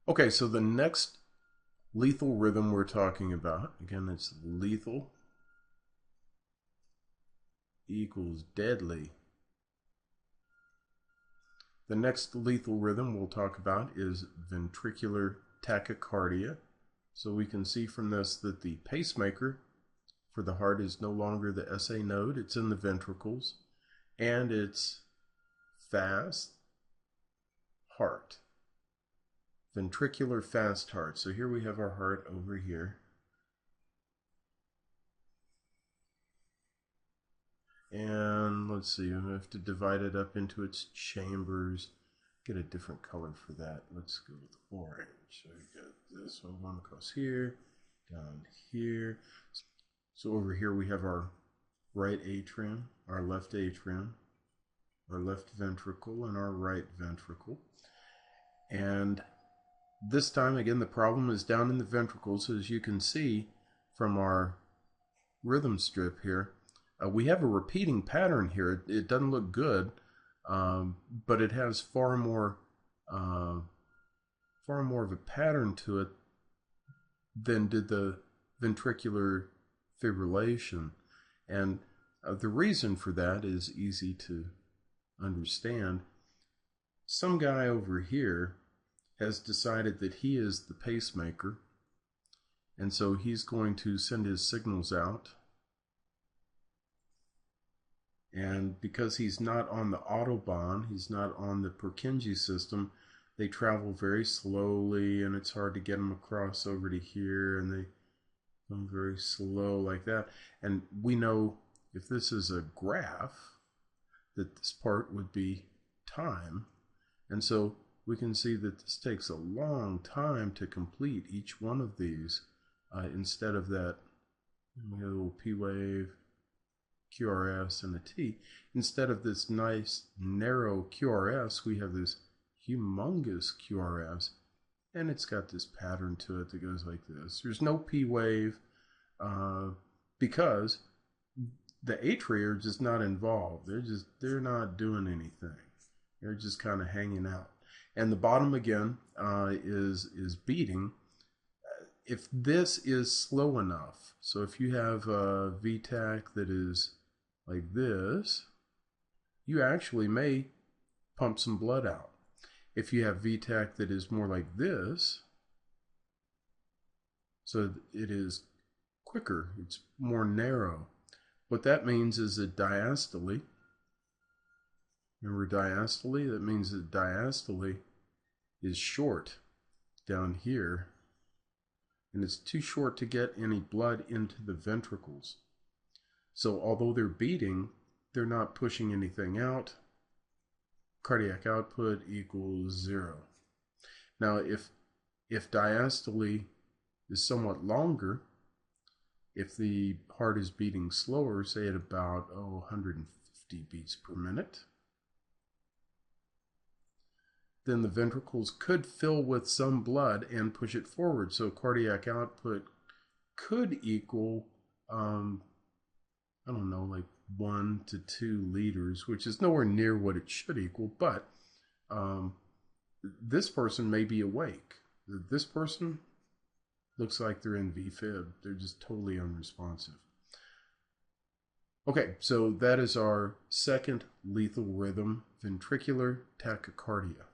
Okay, so the next lethal rhythm we're talking about, again, it's lethal equals deadly. The next lethal rhythm we'll talk about is ventricular tachycardia. So we can see from this that the pacemaker for the heart is no longer the SA node, it's in the ventricles, and it's fast heart. Ventricular fast heart. So here we have our heart over here. And let's see, I have to divide it up into its chambers. Get a different color for that. Let's go with orange. So we got this one across here, down here. So over here we have our right atrium, our left atrium, our left ventricle, and our right ventricle. And this time, again, the problem is down in the ventricles. As you can see from our rhythm strip here, we have a repeating pattern here. It doesn't look good, but it has far more of a pattern to it than did the ventricular fibrillation. And the reason for that is easy to understand. Some guy over here has decided that he is the pacemaker, and so he's going to send his signals out. And because he's not on the Autobahn, he's not on the Purkinje system, they travel very slowly, and it's hard to get them across over to here, and they come very slow like that. And we know if this is a graph, that this part would be time. And so we can see that this takes a long time to complete each one of these instead of that we have a little P wave, QRS, and a T. Instead of this nice narrow QRS, we have this humongous QRS, and it's got this pattern to it that goes like this. There's no P wave because the atria are just not involved. They're not doing anything. They're just kind of hanging out. And the bottom again is beating. If this is slow enough, so if you have a Vtach that is like this, you actually may pump some blood out. If you have Vtach that is more like this, so it is quicker, it's more narrow. What that means is that diastole, remember diastole? That means that diastole is short down here, and it's too short to get any blood into the ventricles. So although they're beating, they're not pushing anything out. Cardiac output equals 0. Now if diastole is somewhat longer, if the heart is beating slower, say at about 150 beats per minute, then the ventricles could fill with some blood and push it forward. So cardiac output could equal, I don't know, like 1 to 2 liters, which is nowhere near what it should equal, but this person may be awake. This person looks like they're in VFib. They're just totally unresponsive. Okay, so that is our second lethal rhythm, ventricular tachycardia.